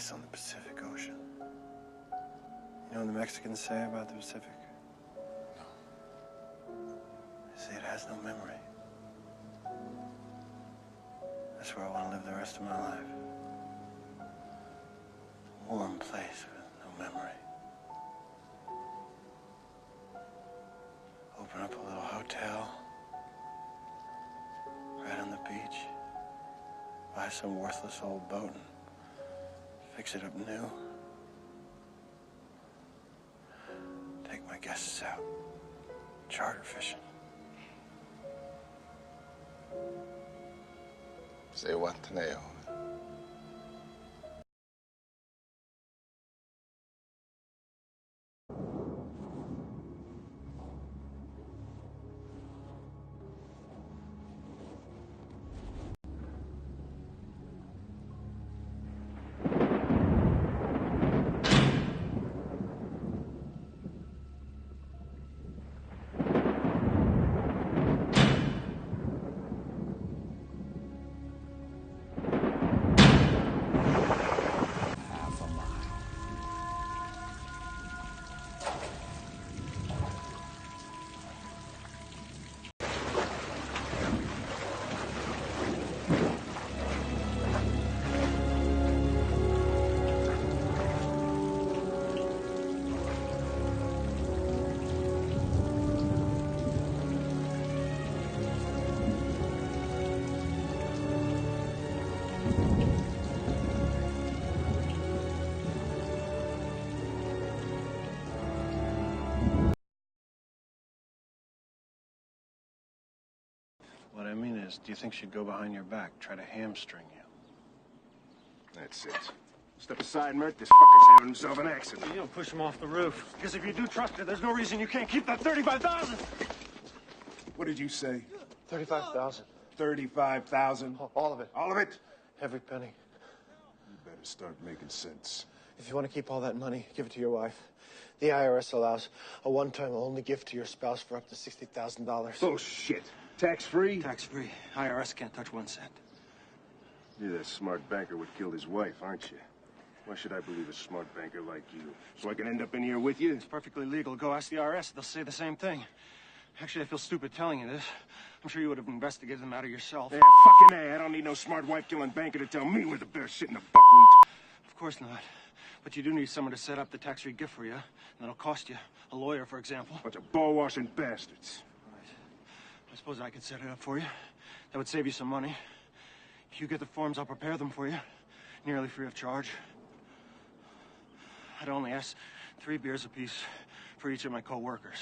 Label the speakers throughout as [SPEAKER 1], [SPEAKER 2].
[SPEAKER 1] place on the Pacific Ocean. You know what the Mexicans say about the Pacific?
[SPEAKER 2] No.
[SPEAKER 1] They say it has no memory. That's where I want to live the rest of my life. A warm place with no memory. Open up a little hotel right on the beach. Buy some worthless old boat and fix it up new. Take my guests out charter fishing.
[SPEAKER 2] Say what, Taneo?
[SPEAKER 1] What I mean is, do you think she'd go behind your back, try to hamstring you?
[SPEAKER 3] That's it. Step aside, Mert. This fucker's having himself an accident.
[SPEAKER 1] You don't push him off the roof. Because if you do trust her, there's no reason you can't keep that $35,000.
[SPEAKER 3] What did you say?
[SPEAKER 1] 35,000.
[SPEAKER 3] 35,000?
[SPEAKER 1] All of it.
[SPEAKER 3] All of it?
[SPEAKER 1] Every penny.
[SPEAKER 3] You better start making sense.
[SPEAKER 1] If you want to keep all that money, give it to your wife. The IRS allows a one-time only gift to your spouse for up to $60,000.
[SPEAKER 3] Bullshit. Tax-free?
[SPEAKER 1] Tax-free. IRS can't touch 1 cent.
[SPEAKER 3] You're that smart banker what killed his wife, aren't you? Why should I believe a smart banker like you? So I can end up in here with you?
[SPEAKER 1] It's perfectly legal. Go ask the IRS. They'll say the same thing. Actually, I feel stupid telling you this. I'm sure you would have investigated the matter yourself.
[SPEAKER 3] Yeah, fucking A. I don't need no smart wife-killing banker to tell me where the bear's sitting the buckwheat.
[SPEAKER 1] Of course not. But you do need someone to set up the tax-free gift for you. And that'll cost you. A lawyer, for example.
[SPEAKER 3] Bunch of ball-washing bastards.
[SPEAKER 1] I suppose I could set it up for you. That would save you some money. If you get the forms, I'll prepare them for you. Nearly free of charge. I'd only ask 3 beers apiece for each of my co-workers.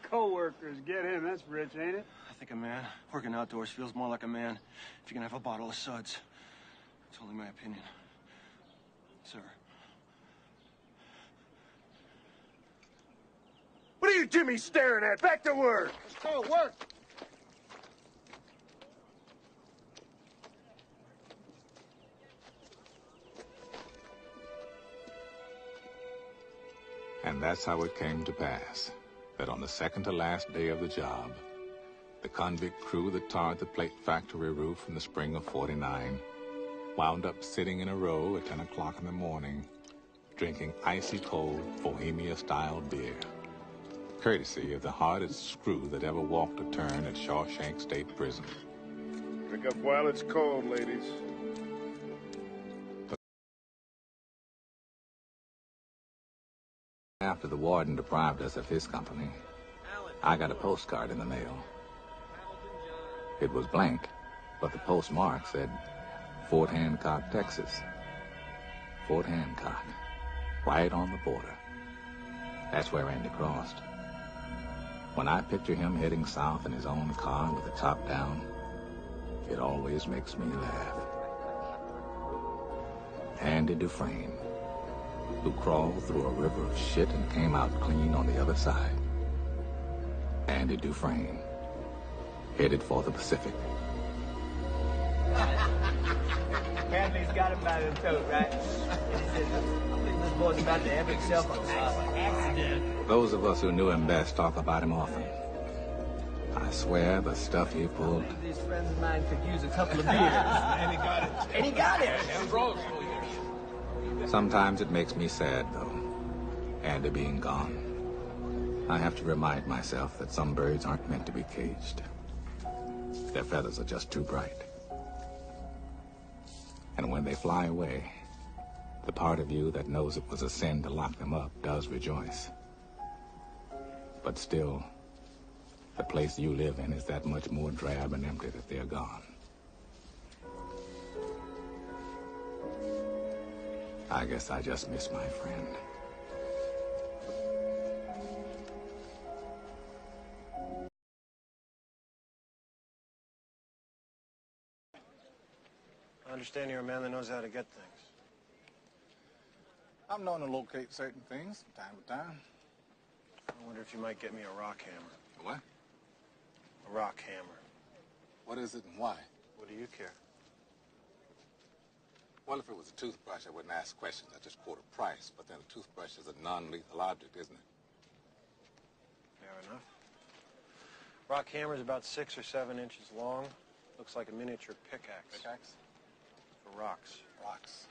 [SPEAKER 4] Co-workers, get in. That's rich, ain't it?
[SPEAKER 1] I think a man working outdoors feels more like a man if you can have a bottle of suds. It's only my opinion. Sir.
[SPEAKER 3] What are you Jimmy staring at? Back to work!
[SPEAKER 4] Let's go, work!
[SPEAKER 5] And that's how it came to pass, that on the second to last day of the job, the convict crew that tarred the plate factory roof in the spring of '49 wound up sitting in a row at 10 o'clock in the morning, drinking icy cold Bohemia-style beer, courtesy of the hardest screw that ever walked a turn at Shawshank State Prison.
[SPEAKER 3] Drink up while it's cold, ladies.
[SPEAKER 5] After the warden deprived us of his company, I got a postcard in the mail. It was blank, but the postmark said Fort Hancock, Texas. Fort Hancock, right on the border. That's where Andy crossed. When I picture him heading south in his own car with the top down, it always makes me laugh. Andy Dufresne, who crawled through a river of shit and came out clean on the other side. Andy Dufresne, headed for the Pacific.
[SPEAKER 6] Bradley's got him by the throat, right? I think this boy's about to have himself an accident.
[SPEAKER 5] Those of us who knew him best talk about him often. I swear the stuff he pulled.
[SPEAKER 6] These friends of mine could use a couple of beers. And he got it. And he got it.
[SPEAKER 5] Sometimes it makes me sad, though, Andy being gone. I have to remind myself that some birds aren't meant to be caged. Their feathers are just too bright. And when they fly away, the part of you that knows it was a sin to lock them up does rejoice. But still, the place you live in is that much more drab and empty that they're gone. I guess I just miss my friend.
[SPEAKER 1] I understand you're a man that knows how to get things.
[SPEAKER 2] I'm known to locate certain things from time to time.
[SPEAKER 1] I wonder if you might get me a rock hammer.
[SPEAKER 2] What?
[SPEAKER 1] A rock hammer.
[SPEAKER 2] What is it and why?
[SPEAKER 1] What do you care?
[SPEAKER 2] Well, if it was a toothbrush, I wouldn't ask questions. I just quote a price. But then a toothbrush is a non-lethal object, isn't it?
[SPEAKER 1] Fair enough. Rock hammer's about 6 or 7 inches long. Looks like a miniature pickaxe.
[SPEAKER 2] Pickaxe?
[SPEAKER 1] For rocks.
[SPEAKER 2] Rocks.